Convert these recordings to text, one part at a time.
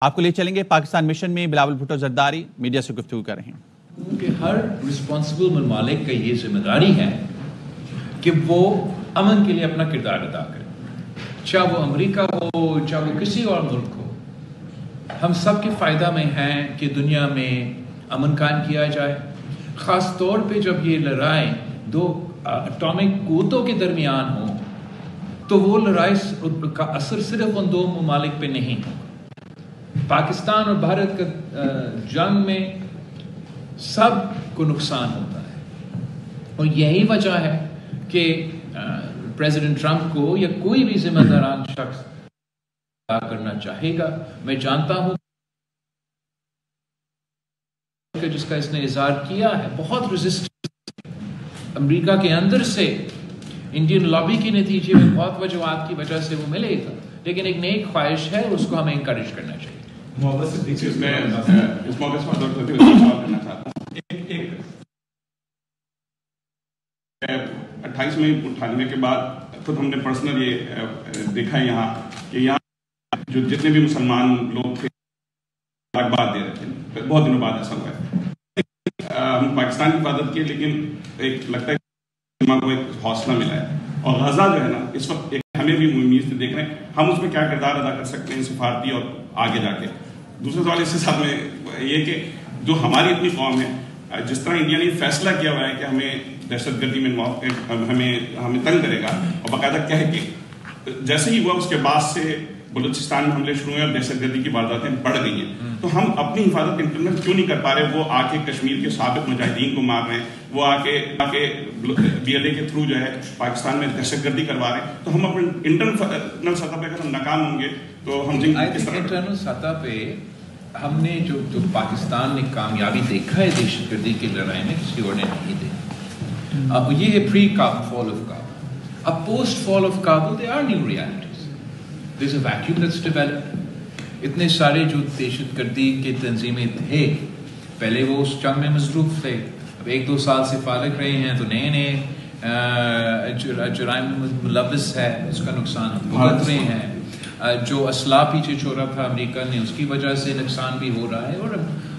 آپ کو لے چلیں گے پاکستان مشن میں بلاول بھٹو زرداری میڈیا سے گفتگو کر رہے ہیں کہ ہر رسپانسبل ممالک کا یہ ذمہ داری ہے کہ وہ امن کے لیے اپنا کردار ادا کرے، چاہے وہ امریکہ ہو چاہے وہ کسی اور ملک ہو۔ ہم سب کے فائدہ میں ہیں کہ دنیا میں امن قائم کیا جائے، خاص طور پہ جب یہ لڑائی دو اٹامک قوتوں کے درمیان ہو تو وہ لڑائی کا اثر صرف ان دو ممالک پہ نہیں ہو۔ پاکستان اور بھارت کا جنگ میں سب کو نقصان ہوتا ہے، اور یہی وجہ ہے کہ پریزیڈنٹ ٹرمپ کو یا کوئی بھی ذمہ داران شخص کرنا چاہے گا۔ میں جانتا ہوں کہ جس کا اس نے اظہار کیا ہے بہت ریزسٹنس امریکہ کے اندر سے انڈین لابی کے نتیجے میں بہت وجوہات کی وجہ سے وہ ملے گا، لیکن ایک نیک خواہش ہے، اس کو ہمیں انکریج کرنا چاہیے۔ اس موقع سے سوال کرنا چاہتا ہوں۔ 28 مئی 98 کے بعد خود ہم نے پرسنل یہ دیکھا ہے یہاں کہ یہاں جو جتنے بھی مسلمان لوگ تھے بات دے رہے تھے، بہت دنوں بعد ایسا ہوا ہے۔ ہم پاکستان کی حفاظت کی، لیکن ایک لگتا ہے کہ کو ایک حوصلہ ملا ہے، اور غزہ جو ہے نا اس وقت ہمیں بھی امید سے دیکھ رہے ہیں ہم اس میں کیا کردار ادا کر سکتے ہیں سفارتی اور آگے جا کے۔ دوسرا سوال اس کے ساتھ میں یہ کہ جو ہماری اپنی قوم ہے، جس طرح انڈیا نے فیصلہ کیا ہوا ہے کہ ہمیں دہشت گردی میں ہمیں تنگ کرے گا، اور باقاعدہ کہہ کے جیسے ہی ہوا اس کے بعد سے بلوچستان میں حملے شروع ہوئے اور دہشت گردی کی وارداتیں بڑھ گئی ہیں، تو ہم اپنی حفاظت انٹرنل کیوں نہیں کر پا رہے؟ وہ آ کے کشمیر کے سابق مجاہدین کو مار رہے ہیں، وہ آ کے بی ایل اے کے تھرو جو ہے پاکستان میں دہشت گردی کروا رہے ہیں، تو ہم اپنے انٹرنل سطح پہ اگر ہم ناکام ہوں گے تو ہم کس طرح؟ انٹرنل سطح پہ ہم نے جو پاکستان نے کامیابی دیکھا ہے دہشت گردی کی لڑائی میں، کسی اور نے نہیں دیکھا۔ اب یہ ہے پری فال آف کابل۔ اب post fall of Kabul there are new realities. There's a vacuum that's developed. اتنے سارے جو دہشت گردی کے تنظیمیں تھے پہلے وہ اس جنگ میں مصروف تھے، اب 1-2 سال سے فارغ رہے ہیں تو نئے جرائم ملوث ہے، اس کا نقصان ہم بھگت رہے ہیں۔ جو اسلحہ پیچھے چھوڑا تھا امریکہ نے، اس کی وجہ سے نقصان بھی ہو رہا ہے، اور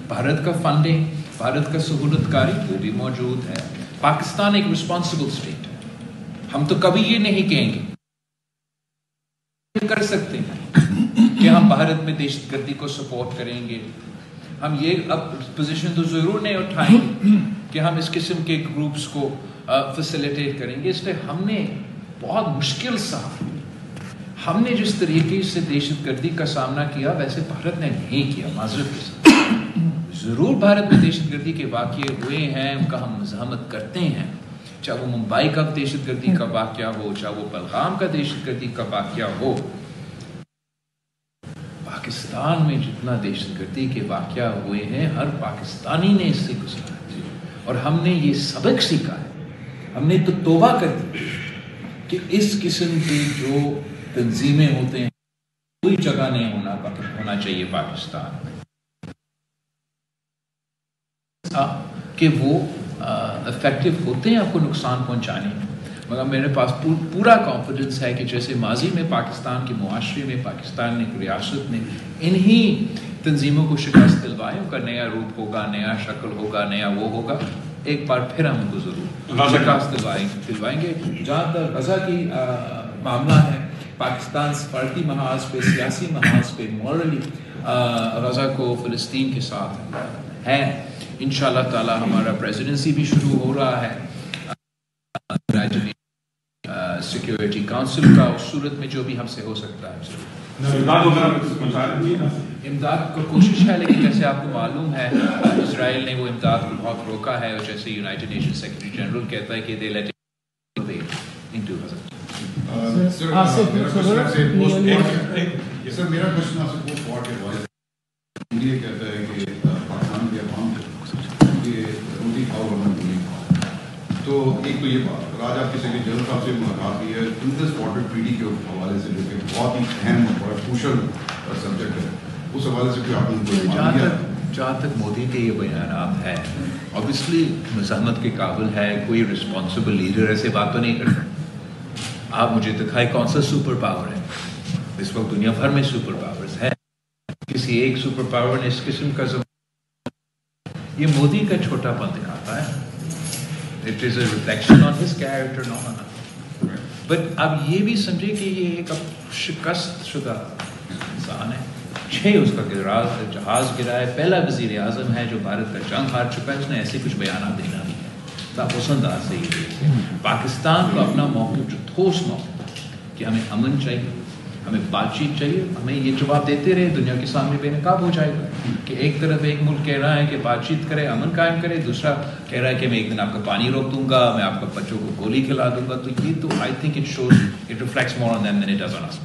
بھارت کا فنڈنگ، بھارت کا سہولت کاری وہ بھی موجود ہے۔ پاکستان ایک رسپانسبل اسٹیٹ ہے، ہم تو کبھی یہ نہیں کہیں گے کر سکتے ہیں کہ ہم بھارت میں دہشت گردی کو سپورٹ کریں گے۔ ہم یہ اب پوزیشن تو ضرور نہیں اٹھائیں گے کہ ہم اس قسم کے گروپس کو فیسیلیٹیٹ کریں گے، اس لیے ہم نے بہت مشکل سا ہم نے جس طریقے سے دہشت گردی کا سامنا کیا ویسے بھارت نے نہیں کیا۔ معذرت کے ساتھ ضرور بھارت میں دہشت گردی کے واقعے ہوئے ہیں، ان کا ہم مزاحمت کرتے ہیں، چاہے وہ ممبئی کا دہشت گردی کا واقعہ ہو، چاہے وہ پہلگام کا دہشت گردی کا واقعہ ہو۔ پاکستان میں جتنا دہشت گردی کے واقعہ ہوئے ہیں ہر پاکستانی نے اس سے گزرا ہے، اور ہم نے یہ سبق سیکھا ہے، ہم نے تو توبہ کر دی کہ اس قسم کی جو تنظیمیں ہوتے ہیں کوئی جگہ نہیں ہونا چاہیے پاکستان میں، کہ وہ افیکٹو ہوتے ہیں آپ کو نقصان پہنچانے میں۔ مگر میرے پاس پورا کانفیڈنس ہے کہ جیسے ماضی میں پاکستان کے معاشرے میں پاکستان نے ریاست نے انہی تنظیموں کو شکست دلوائی، ان کا نیا روپ ہوگا، نیا شکل ہوگا، نیا وہ ہوگا، ایک بار پھر ہم ان کو ضرور شکست دلوائیں گے۔ جہاں تک غزہ کی معاملہ ہے، پاکستان سفارتی محاذ پہ، سیاسی محاذ پہ، مورلی غزہ کو فلسطین کے ساتھ ہے۔ انشاءاللہ تعالی ہمارا پریزیڈنسی بھی شروع ہو رہا ہے سیکیورٹی کاؤنسل کا، اس صورت میں جو بھی ہم سے ہو سکتا ہے امداد کو کوشش ہے، لیکن جیسے آپ کو معلوم ہے اسرائیل نے وہ امداد کو بہت روکا ہے، اور جیسے یونائٹڈ نیشن سیکرٹری جنرل کہتا ہے کہ دے لیٹ انٹو سر میرا کوشچن آپ سے وہ کے بارے میں یہ کہتا ہے کہ پاکستان کے عوام کو یہ روٹی کھاؤ ورنہ گولی کھاؤ، تو ایک تو یہ بات آج آپ کسی کے جنرل صاحب سے ملاقات کی ہے انڈس واٹر ٹریٹی کے حوالے سے، جو کہ بہت ہی اہم اور بڑا کروشل سبجیکٹ ہے، اس حوالے سے آپ نے جہاں تک مودی کے یہ بیانات ہے اوبیسلی مزاحمت کے قابل ہے، کوئی رسپانسبل لیڈر ایسے بات تو نہیں کرتا۔ آپ مجھے دکھائے کون سا سپر پاور ہے، اس وقت دنیا بھر میں سپر پاورز ہے، کسی ایک سپر پاور نے اس قسم کا یہ مودی کا چھوٹا پن دکھاتا ہے. It is a reflection on his character not. But اب یہ بھی سمجھے کہ یہ ایک شکست شدہ انسان ہے. 6 اس کا جہاز گرا ہے, پہلا وزیر اعظم ہے جو بھارت کا جنگ ہار چکا ہے. اس نے ایسے کچھ بیانات دینا نہیں ہے. اس انداز سے یہ پاکستان کو اپنا موقف جو ٹھوس موقف کہ ہمیں امن چاہیے, ہمیں بات چیت چاہیے, ہمیں یہ جواب دیتے رہے دنیا کے سامنے بے نقاب ہو جائے گا کہ ایک طرف ایک ملک کہہ رہا ہے کہ بات چیت کرے, امن قائم کرے, دوسرا کہہ رہا ہے کہ میں ایک دن آپ کا پانی روک دوں گا, میں آپ کا بچوں کو گولی کھلا دوں گا. تو یہ تو I think it shows it reflects more on them than it does on us.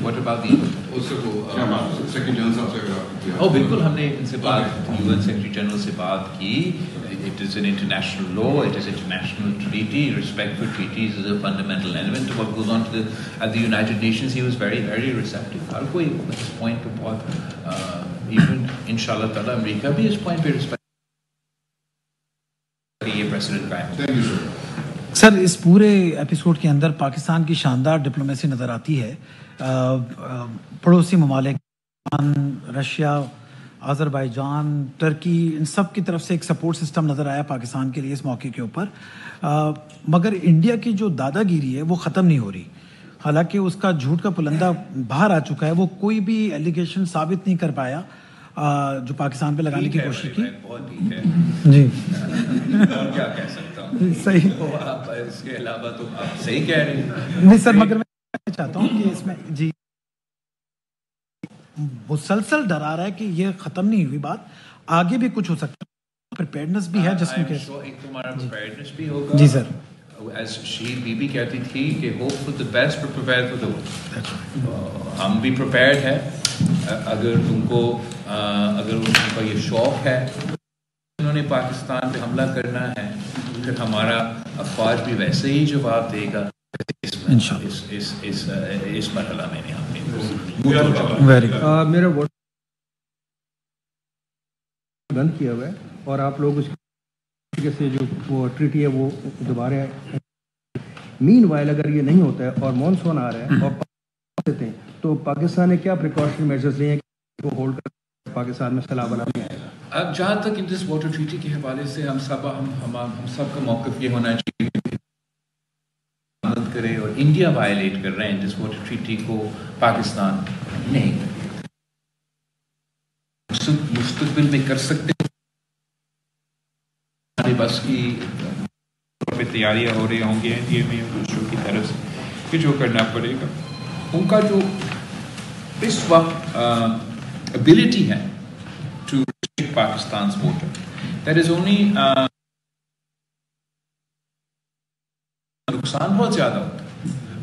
What about the secretary general صاحب سے بالکل ہم نے ان سے بات UN سیکرٹری جنرل سے بات کی. It is an international law, it is international treaty, respect for treaties is a fundamental element of what goes on at the United Nations. He was very, very receptive. ہر کوئی اس point پہ بہت even انشاءاللہ تعالیٰ امریکہ بھی اس point پہ respect یہ president قائم ہو. سر اس پورے ایپیسوڈ کے اندر پاکستان کی شاندار ڈپلومیسی نظر آتی ہے. پڑوسی ممالک رشیا, آذربائیجان, ترکی, ان سب کی طرف سے ایک سپورٹ سسٹم نظر آیا پاکستان کے لیے اس موقع کے اوپر. مگر انڈیا کی جو دادا گیری ہے وہ ختم نہیں ہو رہی. حالانکہ اس کا جھوٹ کا پلندہ باہر آ چکا ہے, وہ کوئی بھی ایلیگیشن ثابت نہیں کر پایا جو پاکستان پہ لگانے کی کوشش کی. جی کیا کہہ سکتا ہوں, صحیح. اس کے علاوہ تو آپ صحیح کہہ رہے ہیں. نہیں سر, مگر میں چاہتا ہوں کہ اس میں جی مسلسل ڈرا رہا ہے کہ یہ ختم نہیں ہوئی بات, آگے بھی کچھ ہو سکتا ہے. پریپیئرنس بھی ہے جس میں کہ تمہارا پریپیئرنس بھی ہوگا. جی سر. ایز شہید بی بی کہتی تھی کہ hope for the best but prepare for the worst. ہم بھی پریپیئرڈ ہے. اگر ان کا یہ شوق ہے انہوں نے پاکستان پہ حملہ کرنا ہے, پھر ہمارا افواج بھی ویسے ہی جواب دے گا. اس مرحلہ میں میرا ووٹ بند کیا ہوا ہے اور آپ لوگ اس طریقے سے جو وہ ٹریٹی ہے وہ دوبارہ مین وائل اگر یہ نہیں ہوتا ہے اور مانسون آ رہا ہے اور دیتے ہیں تو پاکستان نے کیا پریکاشن میجرز لیے ہیں کہ وہ ہولڈ کر پاکستان میں سیلاب بنا نہیں آئے گا. اب جہاں تک اس واٹر ٹریٹی کے حوالے سے ہم سب کا موقف یہ ہونا چاہیے مدد کرے, اور انڈیا وائلیٹ کر رہے ہیں جس واٹر ٹریٹی کو پاکستان نہیں مستقبل میں کر سکتے. ہمارے بس کی تیاریاں ہو رہی ہوں گی این ڈی اے میں دوسروں کی طرف سے کہ جو کرنا پڑے گا. ان کا جو اس وقت ability ہے to restrict Pakistan's water, that is only نقصان بہت زیادہ ہوتا ہے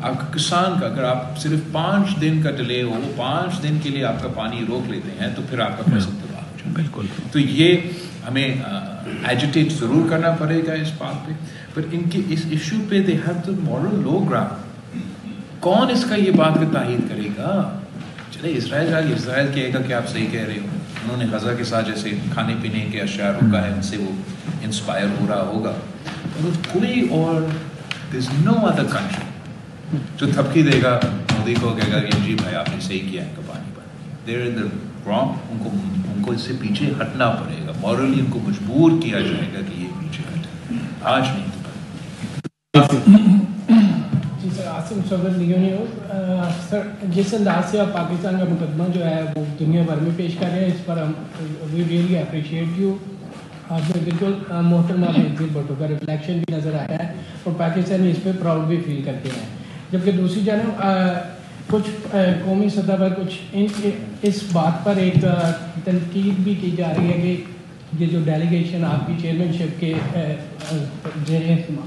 آپ کا کسان کا. اگر آپ صرف 5 دن کا ڈیلے ہو, 5 دن کے لیے آپ کا پانی روک لیتے ہیں تو پھر آپ کا فصل تباہ ہو جائے. بالکل. تو یہ ہمیں ایجیٹیٹ ضرور کرنا پڑے گا اس بات پہ, پر ان کے اس ایشو پہ they have the moral low ground. کون اس کا یہ بات کا تائید کرے گا؟ چلے اسرائیل کہے گا کہ آپ صحیح کہہ رہے ہو, انہوں نے غزہ کے ساتھ جیسے کھانے پینے کے اشیاء روکا ہے ان سے وہ انسپائر ہو رہا ہوگا. کوئی اور there's no other country جو تھپکی دے گا مودی کو, کہے گا کہ جی بھائی آپ نے صحیح کیا ہے کا پانی پر. they're in the wrong. ان کو اس سے پیچھے ہٹنا پڑے گا, مورلی ان کو مجبور کیا جائے گا کہ یہ پیچھے ہٹے. آج نہیں تو جی سر, عاصم صدر لیو نیوز. سر جس انداز سے آپ پاکستان کا مقدمہ جو ہے وہ دنیا بھر میں پیش کر رہے ہیں, اس پر ہم وی ریئلی اپریشیٹ یو. آپ نے بالکل محترمہ بینظیر بھٹو کا ریفلیکشن بھی نظر آیا ہے اور پاکستانی اس پہ پراؤڈ بھی فیل کرتے ہیں. جبکہ دوسری جانب کچھ قومی سطح پر کچھ اس بات پر ایک تنقید بھی کی جا رہی ہے کہ یہ جو ڈیلیگیشن آپ کی چیئرمین شپ کے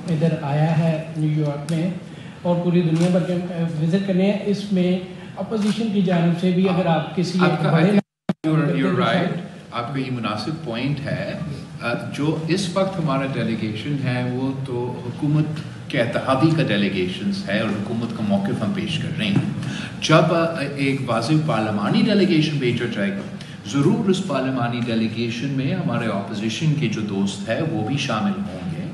ادھر آیا ہے نیو یارک میں اور پوری دنیا بھر کے وزٹ کرنے ہیں, اس میں اپوزیشن کی جانب سے بھی اگر آپ کسی آپ کا یہ مناسب پوائنٹ ہے. جو اس وقت ہمارا ڈیلیگیشن ہے وہ تو حکومت کے اتحادی کا ڈیلیگیشنز ہے اور حکومت کا موقف ہم پیش کر رہے ہیں. جب ایک واضح پارلیمانی ڈیلیگیشن بھیجا جائے گا ضرور اس پارلیمانی ڈیلیگیشن میں ہمارے اپوزیشن کے جو دوست ہیں وہ بھی شامل ہوں گے.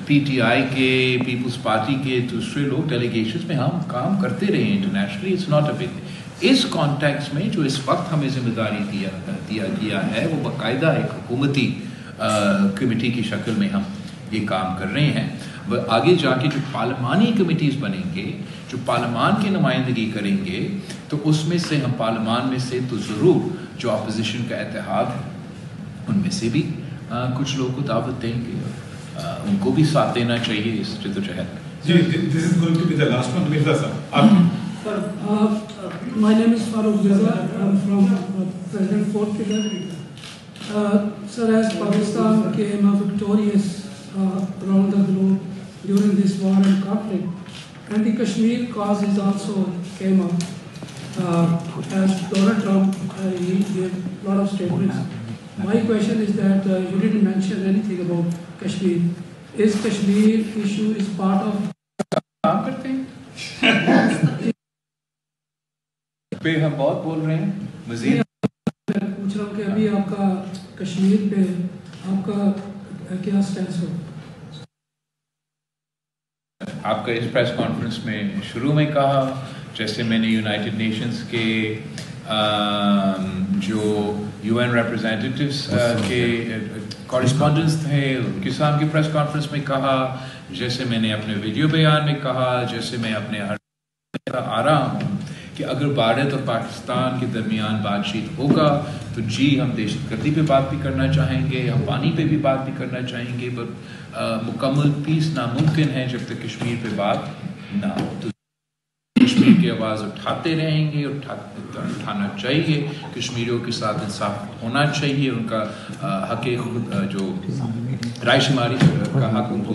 پی ٹی آئی کے, پیپلز پارٹی کے دوسرے لوگ ڈیلیگیشنز میں ہم کام کرتے رہے ہیں internationally. It's not a big. اس کانٹیکس میں جو اس وقت ہمیں ذمہ داری دیا گیا ہے وہ باقاعدہ ایک حکومتی کمیٹی کی شکل میں ہم یہ کام کر رہے ہیں. آگے جا کے جو پارلیمانی کمیٹیز بنیں گے, جو پارلیمان کی نمائندگی کریں گے, تو اس میں سے ہم پارلیمان میں سے تو ضرور جو اپوزیشن کا اتحاد ہے ان میں سے بھی کچھ لوگوں کو دعوت دیں گے, ان کو بھی ساتھ دینا چاہیے اس جدوجہد میں. Sir, my name is Farooq Mirza. I'm from President Fort Pillar. Sir, as Pakistan came victorious around the globe during this war and conflict, and the Kashmir cause is also came up. As Donald Trump, he gave a lot of statements. My question is that you didn't mention anything about Kashmir. Is Kashmir issue is part of? کام کرتے ہیں پہ ہم بہت بول رہے ہیں. مزید پوچھ رہا ہوں کہ ابھی آپ کا کشمیر پہ آپ کا کیا سٹینس ہو؟ آپ کا اس پریس کانفرنس میں شروع میں کہا, جیسے میں نے یونائٹڈ نیشنز کے جو یو این ریپرزینٹیٹیوز کے کورسپونڈنٹس تھے ان کے سامنے پریس کانفرنس میں کہا, جیسے میں نے اپنے ویڈیو بیان میں کہا, جیسے میں اپنے آ رہا ہوں کہ اگر بھارت اور پاکستان کے درمیان بات چیت ہوگا تو جی ہم دہشت گردی پہ بات بھی کرنا چاہیں گے, ہم پانی پہ بھی بات بھی کرنا چاہیں گے, بٹ مکمل پیس ناممکن ہے جب تک کشمیر پہ بات نہ ہو. تو کشمیر کی آواز اٹھاتے رہیں گے, اٹھانا چاہیے, کشمیریوں کے ساتھ انصاف ہونا چاہیے, ان کا حق خود جو رائے شماری کا حق ان کو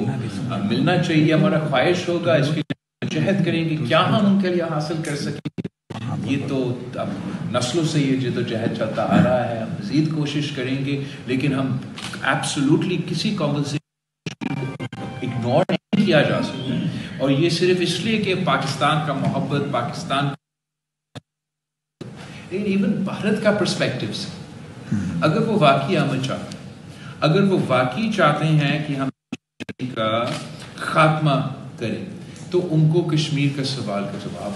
ملنا چاہیے. ہمارا خواہش ہوگا اس کی جہد کریں گے کیا ہم ان کے لیے حاصل کر سکیں. یہ تو اب نسلوں سے یہ جدوجہد چلتا آ رہا ہے, ہم مزید کوشش کریں گے, لیکن ہم ایبسولوٹلی کسی کنورسیشن کو اگنور نہیں کیا جا سکتا. اور یہ صرف اس لیے کہ پاکستان کا محبت, پاکستان ایون بھارت کا پرسپیکٹو سے اگر وہ واقعی عمل چاہتے ہیں, اگر وہ واقعی چاہتے ہیں کہ ہم کا خاتمہ کریں, تو ان کو کشمیر کا سوال کا جواب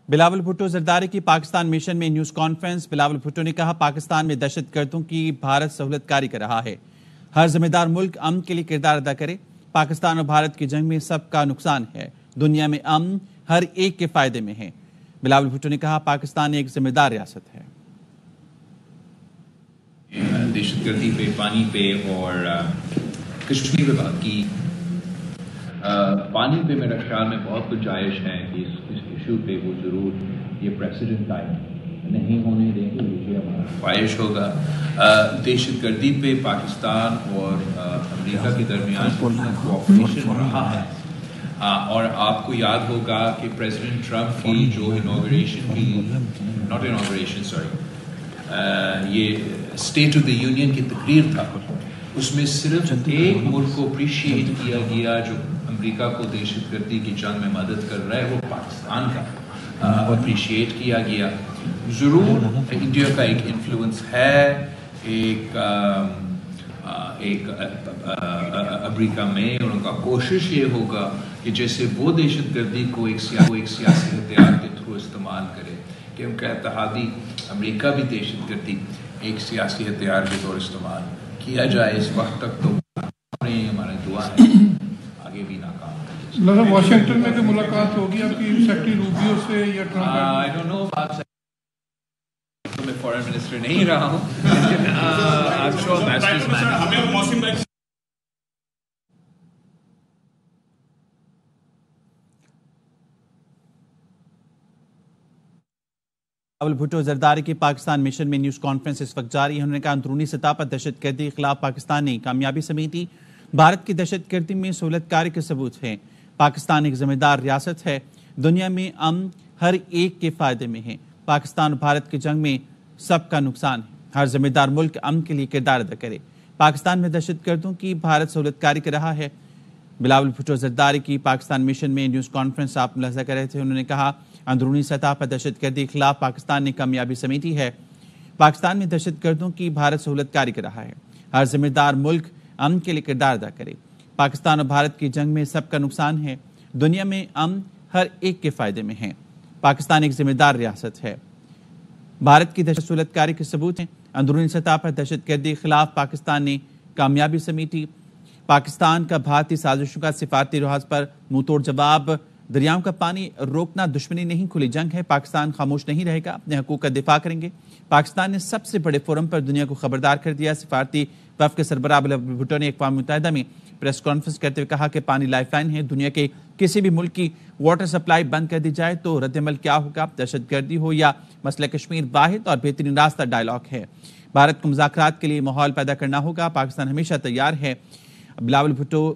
بلاول بھٹو زرداری کی پاکستان مشن میں نیوز کانفرنس. بلاول بھٹو نے کہا پاکستان میں دہشت گردوں کی بھارت سہولت کاری کر رہا ہے. ہر ذمہ دار ملک امن کے لیے کردار ادا کرے. پاکستان اور بھارت کی جنگ میں سب کا نقصان ہے, دنیا میں امن ہر ایک کے فائدے میں ہے. بلاول بھٹو نے کہا پاکستان ایک ذمہ دار ریاست ہے. دہشت گردی پہ, پانی پہ اور کشمیر پہ بات کی. پانی پہ میرا خیال میں بہت گنجائش ہے کہ اس ایشو پہ وہ ضرور یہ پریسیڈنٹ ٹائم نہیں ہونے دیں گے, یہ ہمارا خواہش ہوگا. دہشت گردی پہ پاکستان اور امریکہ کے درمیان کوآپریشن رہا ہے, اور آپ کو یاد ہوگا کہ پریزیڈنٹ ٹرمپ کی جو یہ اسٹیٹ آف دا یونین کی تقریر تھا, اس میں صرف ایک ملک کو اپریشیٹ کیا گیا جو امریکہ کو دہشت گردی کی جنگ میں مدد کر رہا ہے, وہ پاکستان کا اپریشیٹ کیا گیا. ضرور انڈیا کا ایک انفلوئنس ہے ایک امریکہ میں, اور ان کا کوشش یہ ہوگا کہ جیسے وہ دہشت گردی کو ایک سیاسی ہتھیار کے تھرو استعمال کرے, کہ ان کا اتحادی امریکہ بھی دہشت گردی ایک سیاسی ہتھیار کے طور استعمال کیا جائے. اس وقت تک تو ہمارا دعا ہے آگے بھی ناکام. واشنگٹن میں جو ملاقات ہوگی آپ کی سیکرٹری روبیو سے یا Trump? I don't know about میں فورن منسٹر نہیں رہا ہوں. I'm sure Masters man. Bilawal Bhutto Zardari کی پاکستان مشن میں نیوز کانفرنس اس وقت جاری ہے. انہوں نے کہا اندرونی سطح پر دہشت گردی کے خلاف پاکستان نے کامیابی سمیتی. بھارت کی دہشت گردی میں سہولت کاری کے ثبوت ہیں. پاکستان ایک ذمہ دار ریاست ہے, دنیا میں امن ہر ایک کے فائدے میں ہے. پاکستان اور بھارت کی جنگ میں سب کا نقصان ہے. ہر ذمہ دار ملک امن کے لیے کردار ادا کرے. پاکستان میں دہشت گردوں کی بھارت سہولت کاری کر رہا ہے. بلاول بھٹو زرداری کی پاکستان مشن میں نیوز کانفرنس آپ ملاحظہ کر رہے تھے. انہوں نے کہا اندرونی سطح پر دہشت گردی کے خلاف پاکستان نے کامیابی سمیٹی ہے. پاکستان میں دہشت گردوں کی بھارت سہولت کاری کر رہا ہے. ہر ذمہ دار ملک امن کے لیے کردار ادا کرے. پاکستان اور بھارت کی جنگ میں سب کا نقصان ہے. دنیا میں امن ہر ایک کے فائدے میں ہے. پاکستان ایک ذمہ دار ریاست ہے. بھارت کی دہشت سہولت کاری کے ثبوت ہیں. اندرونی سطح پر دہشت گردی کے خلاف پاکستان نے کامیابی سمیٹی. پاکستان کا بھارتی سازشوں کا سفارتی لحاظ پر منہ توڑ جواب. دریاؤں کا پانی روکنا دشمنی نہیں کھلی جنگ ہے. پاکستان خاموش نہیں رہے گا. اپنے حقوق کا دفاع کریں گے. پاکستان نے سب سے بڑے فورم پر دنیا کو خبردار کر دیا. سفارتی وفد کے سربراہ بلاول بھٹو نے اقوام متحدہ میں پریس کانفرنس کرتے ہوئے کہا کہ پانی لائف لائن ہے. دنیا کے کسی بھی ملک کی واٹر سپلائی بند کر دی جائے تو رد عمل کیا ہوگا؟ دہشت گردی ہو یا مسئلہ کشمیر، واحد اور بہترین راستہ ڈائیلاگ ہے. بھارت کو مذاکرات کے لیے ماحول پیدا کرنا ہوگا. پاکستان ہمیشہ تیار ہے. بلاول بھٹو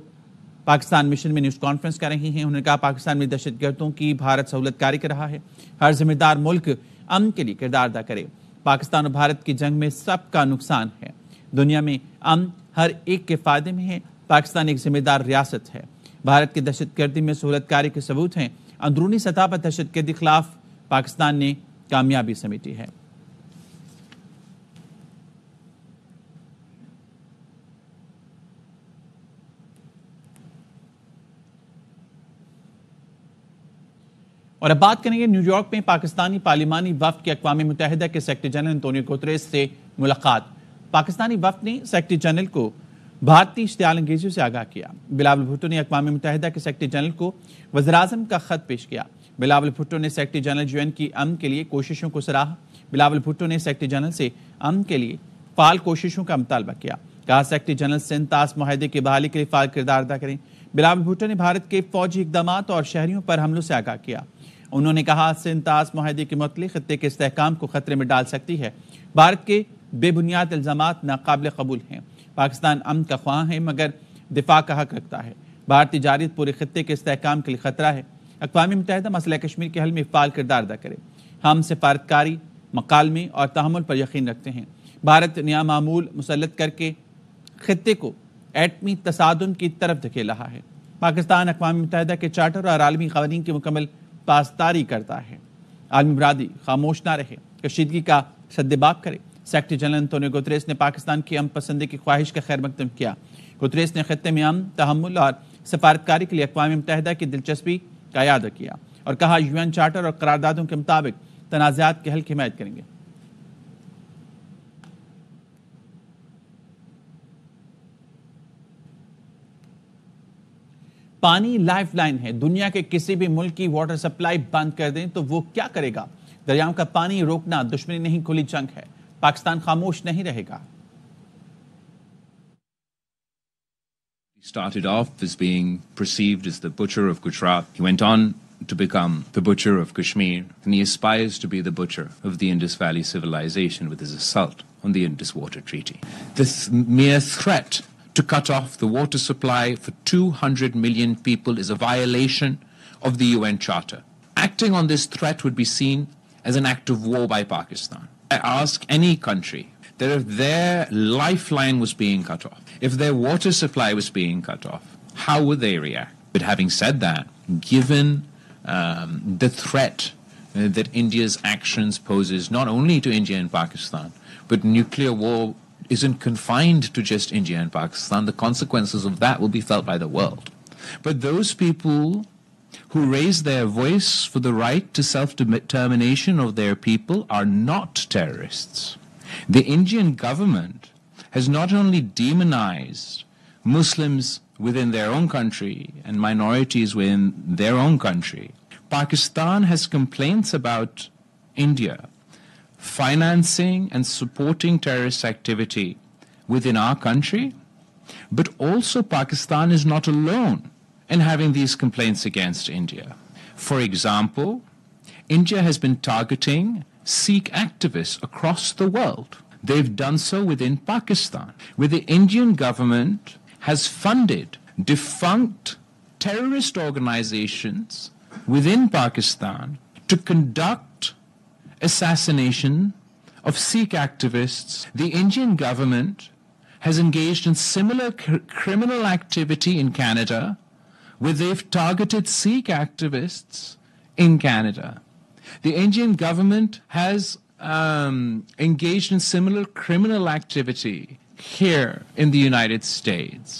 پاکستان مشن میں نیوز کانفرنس کر رہی ہیں. انہوں نے کہا پاکستان میں دہشت گردوں کی بھارت سہولت کاری کر رہا ہے. ہر ذمہ دار ملک امن کے لیے کردار ادا کرے. پاکستان اور بھارت کی جنگ میں سب کا نقصان ہے. دنیا میں امن ہر ایک کے فائدے میں ہے. پاکستان ایک ذمہ دار ریاست ہے. بھارت کی دہشت گردی میں سہولت کاری کے ثبوت ہیں. اندرونی سطح پر دہشت گردی کے خلاف پاکستان نے کامیابی سمیٹی ہے. اور اب بات کریں گے نیو یارک میں پاکستانی پارلیمانی وفد کی اقوام متحدہ کے سیکرٹری جنرل انتونیو گوتریس سے ملاقات. پاکستانی وفد نے سیکرٹری جنرل کو بھارتی اشتعال انگیزیوں سے آگاہ کیا. بلاول بھٹو نے اقوام متحدہ کے سیکرٹری جنرل کو وزیراعظم کا خط پیش کیا. بلاول بھٹو نے سیکرٹری جنرل UN کی امن کے لیے کوششوں کو سراہا. بلاول بھٹو نے سیکرٹری جنرل سے امن کے لیے فعال کوششوں کا مطالبہ کیا. کہا سیکرٹری جنرل سندھ طاس معاہدے کی بحالی کے لیے فعال کردار ادا کریں. بلاول بھٹو نے بھارت کے فوجی اقدامات اور شہریوں پر حملوں سے آگاہ کیا. انہوں نے کہا سندھ طاس معاہدے کی معطلی خطے کے استحکام کو خطرے میں ڈال سکتی ہے. بھارت کے بے بنیاد الزامات ناقابل قبول ہیں. پاکستان امن کا خواہاں ہے مگر دفاع کا حق رکھتا ہے. بھارتی جارحیت پورے خطے کے استحکام کے لیے خطرہ ہے. اقوام متحدہ مسئلہ کشمیر کے حل میں فعال کردار ادا کرے. ہم سفارتکاری، مکالمے اور تحمل پر یقین رکھتے ہیں. بھارت نیا معمول مسلط کر کے خطے کو ایٹمی تصادم کی طرف دھکیل رہا ہے. پاکستان اقوام متحدہ کے چارٹر اور عالمی قوانین کی مکمل پاسداری کرتا ہے. عالمی برادری خاموش نہ رہے، کشیدگی کا سدباب کرے. سیکرٹری جنرل انتونیو گوتریس نے پاکستان کی امن پسندی کی خواہش کا خیر مقدم کیا. گوتریس نے خطے میں امن، تحمل اور سفارتکاری کے لیے اقوام متحدہ کی دلچسپی کا اعادہ کیا اور کہا UN چارٹر اور قراردادوں کے مطابق تنازعات کے حل کی حمایت کریں گے. پانی لائف لائن ہے. دنیا کے کسی بھی ملک کی واٹر سپلائی بند کر دیں تو وہ کیا کرے گا؟ دریاؤں کا پانی روکنا دشمنی نہیں کھلی جنگ ہے. پاکستان خاموش نہیں رہے گا. He started off as being perceived as the butcher of Gujarat. He went on to become the butcher of Kashmir, and he aspires to be the butcher of the Indus Valley civilization with his assault on the Indus Water Treaty. This mere threat to cut off the water supply for 200 million people is a violation of the UN Charter. Acting on this threat would be seen as an act of war by Pakistan. I ask any country that if their lifeline was being cut off, if their water supply was being cut off, how would they react? But having said that, given the threat that India's actions poses not only to India and Pakistan, but nuclear war isn't confined to just India and Pakistan, the consequences of that will be felt by the world. But those people who raise their voice for the right to self-determination of their people are not terrorists. The Indian government has not only demonized Muslims within their own country and minorities within their own country. Pakistan has complaints about India financing and supporting terrorist activity within our country, but also Pakistan is not alone in having these complaints against India. For example, India has been targeting Sikh activists across the world. They've done so within Pakistan, where the Indian government has funded defunct terrorist organizations within Pakistan to conduct assassination of Sikh activists. The Indian government has engaged in similar criminal activity in Canada where they've targeted Sikh activists in Canada. The Indian government has engaged in similar criminal activity here in the United States.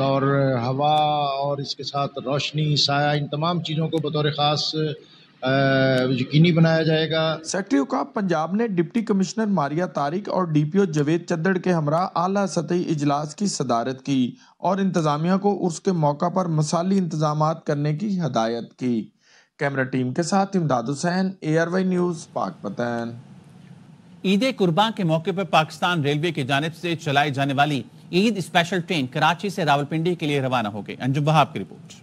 اور ہوا اور اس کے ساتھ روشنی، سایہ، ان تمام چیزوں کو بطور خاص یقینی بنایا جائے گا۔ سیکرٹری اوقاف پنجاب نے ڈپٹی کمشنر ماریہ طارق اور ڈی پی او جاوید چدڑ کے ہمراہ اعلیٰ سطحی اجلاس کی صدارت کی اور انتظامیہ کو عرس کے موقع پر مثالی انتظامات کرنے کی ہدایت کی۔ کیمرہ ٹیم کے ساتھ امداد حسین، ARY نیوز، پاکپتن۔ عید قربان کے موقع پر پاکستان ریلوے کی جانب سے چلائی جانے والی عید اسپیشل ٹرین کراچی سے راولپنڈی کے لیے روانہ ہو گئی۔ انجم وہاب کی رپورٹ۔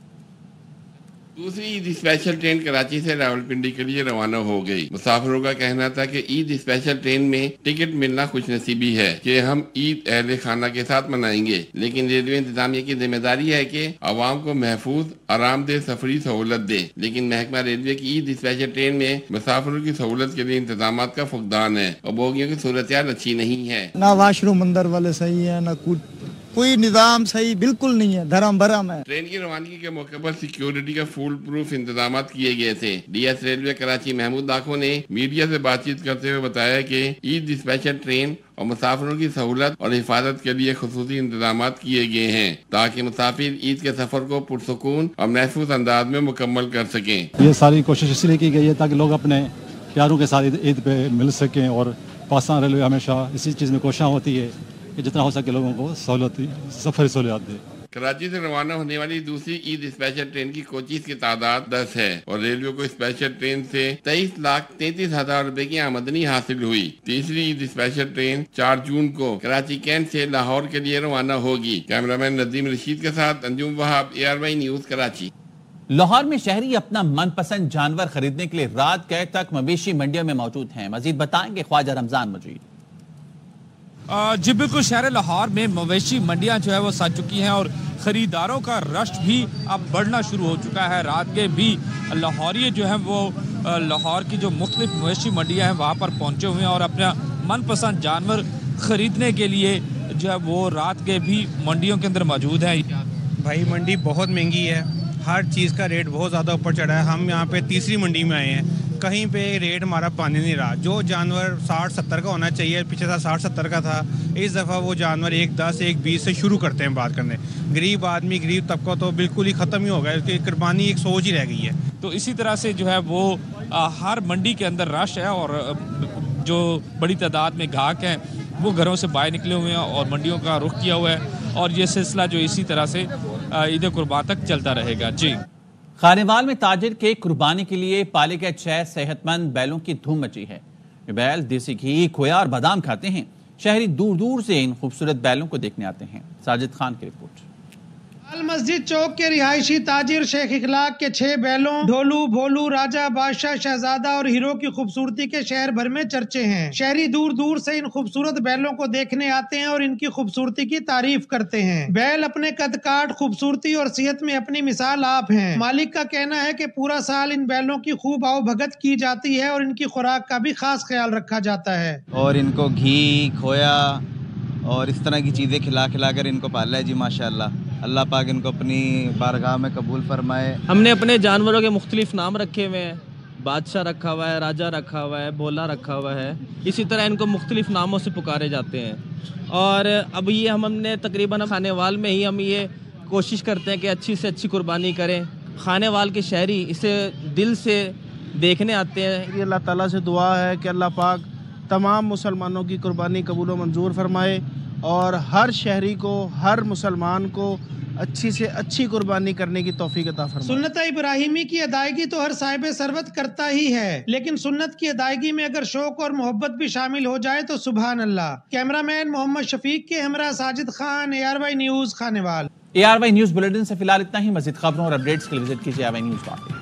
دوسری عید اسپیشل ٹرین کراچی سے راولپنڈی کے لیے روانہ ہو گئی۔ مسافروں کا کہنا تھا کہ عید اسپیشل ٹرین میں ٹکٹ ملنا خوش نصیبی ہے کہ ہم عید اہل خانہ کے ساتھ منائیں گے، لیکن ریلوے انتظامیہ کی ذمہ داری ہے کہ عوام کو محفوظ آرام دہ سفری سہولت دے، لیکن محکمہ ریلوے کی عید اسپیشل ٹرین میں مسافروں کی سہولت کے لیے انتظامات کا فقدان ہے اور بوگیوں کی صورتحال اچھی نہیں ہے۔ نہ واش روم اندر والے صحیح ہے، نہ کوئی نظام صحیح بالکل نہیں ہے، دھرم بھرم ہے۔ ٹرین کی روانگی کے موقع پر سیکیورٹی کا فول پروف انتظامات کیے گئے تھے۔ D S railway Karachi Mahmood Dakhu نے میڈیا سے بات چیت کرتے ہوئے بتایا کہ عید اسپیشل ٹرین اور مسافروں کی سہولت اور حفاظت کے لیے خصوصی انتظامات کیے گئے ہیں تاکہ مسافر عید کے سفر کو پرسکون اور محفوظ انداز میں مکمل کر سکیں۔ یہ ساری کوشش اس لیے کی گئی ہے تاکہ لوگ اپنے پیاروں کے ساتھ عید پہ مل سکیں، اور پاکستان ریلوے ہمیشہ اسی چیز میں کوشاں ہوتی ہے کہ جتنا ہو سکے لوگوں کو سفری سہولیات دے۔ کراچی سے روانہ ہونے والی دوسری عید اسپیشل ٹرین کی کوچز کی تعداد 10 ہے اور ریلوے کو اسپیشل ٹرین سے 23,33,000 روپے کی آمدنی حاصل ہوئی۔ تیسری عید اسپیشل ٹرین 4 جون کو کراچی کینٹ سے لاہور کے لیے روانہ ہوگی۔ کیمرامین ندیم رشید کے ساتھ انجم وہاب، ARY نیوز کراچی۔ لاہور میں شہری اپنا من پسند جانور خریدنے کے لیے رات گئے تک مویشی منڈیوں میں موجود ہیں۔ مزید بتائیں گے خواجہ رمضان مجید۔ جی بالکل، شہر لاہور میں مویشی منڈیاں جو ہے وہ سج چکی ہیں اور خریداروں کا رش بھی اب بڑھنا شروع ہو چکا ہے۔ رات کے بھی لاہوری جو ہیں وہ لاہور کی جو مختلف مویشی منڈیاں ہیں وہاں پر پہنچے ہوئے ہیں اور اپنا من پسند جانور خریدنے کے لیے جو ہے وہ رات کے بھی منڈیوں کے اندر موجود ہیں۔ بھائی منڈی بہت مہنگی ہے، ہر چیز کا ریٹ بہت زیادہ اوپر چڑھا ہے۔ ہم یہاں پہ تیسری منڈی میں آئے ہیں، کہیں پہ ریٹ ہمارا پانی نہیں رہا۔ جو جانور 60-70 کا ہونا چاہیے، پچھلے سال 60-70 کا تھا، اس دفعہ وہ جانور 1.10 1.20 سے شروع کرتے ہیں بات کرنے۔ غریب آدمی، غریب طبقہ تو بالکل ہی ختم ہی ہو گیا، اس کی قربانی ایک سوچ ہی رہ گئی ہے۔ تو اسی طرح سے جو ہے وہ ہر منڈی کے اندر رش ہے اور جو بڑی تعداد میں گاہک ہیں وہ گھروں سے باہر نکلے ہوئے ہیں اور منڈیوں کا رخ کیا ہوا ہے اور یہ سلسلہ جو اسی طرح سے عید قربان تک چلتا رہے گا۔ جی، خانیوال میں تاجر کے قربانی کے لیے پالے گئے 6 صحت مند بیلوں کی دھوم مچی ہے۔ یہ بیل دیسی گھی، کھویا اور بادام کھاتے ہیں۔ شہری دور دور سے ان خوبصورت بیلوں کو دیکھنے آتے ہیں۔ ساجد خان کی رپورٹ۔ مسجد چوک کے رہائشی تاجر شیخ اخلاق کے 6 بیلوں ڈھولو، بھولو، راجہ، بادشاہ، شہزادہ اور ہیرو کی خوبصورتی کے شہر بھر میں چرچے ہیں۔ شہری دور دور سے ان خوبصورت بیلوں کو دیکھنے آتے ہیں اور ان کی خوبصورتی کی تعریف کرتے ہیں۔ بیل اپنے قد کاٹ، خوبصورتی اور صحت میں اپنی مثال آپ ہیں۔ مالک کا کہنا ہے کہ پورا سال ان بیلوں کی خوب آؤ بھگت کی جاتی ہے اور ان کی خوراک کا بھی خاص خیال رکھا جاتا ہے، اور ان کو گھی، کھویا اور اس طرح کی چیزیں کھلا کر ان کو پالا ہے۔ جی ماشاءاللہ، اللہ پاک ان کو اپنی بارگاہ میں قبول فرمائے۔ ہم نے اپنے جانوروں کے مختلف نام رکھے ہوئے ہیں، بادشاہ رکھا ہوا ہے، راجہ رکھا ہوا ہے، بولا رکھا ہوا ہے، اسی طرح ان کو مختلف ناموں سے پکارے جاتے ہیں۔ اور اب یہ ہم نے تقریباً خانیوال میں ہی ہم یہ کوشش کرتے ہیں کہ اچھی سے اچھی قربانی کریں۔ خانیوال کے شہری اسے دل سے دیکھنے آتے ہیں۔ اللہ تعالیٰ سے دعا ہے کہ اللہ پاک تمام مسلمانوں کی قربانی قبول و منظور فرمائے اور ہر شہری کو، ہر مسلمان کو اچھی سے اچھی قربانی کرنے کی توفیق عطا فرمائے۔ سنت ابراہیمی کی ادائیگی تو ہر صاحب ثروت کرتا ہی ہے، لیکن سنت کی ادائیگی میں اگر شوق اور محبت بھی شامل ہو جائے تو سبحان اللہ۔ کیمرہ مین محمد شفیق کے ہمراہ Sajid Khan, ARY news, Khanewal. ARY news bulletin سے فی الحال اتنا ہی۔ مزید خبروں اور اپڈیٹس کے لیے وزٹ کیجیے ARY نیوز.com۔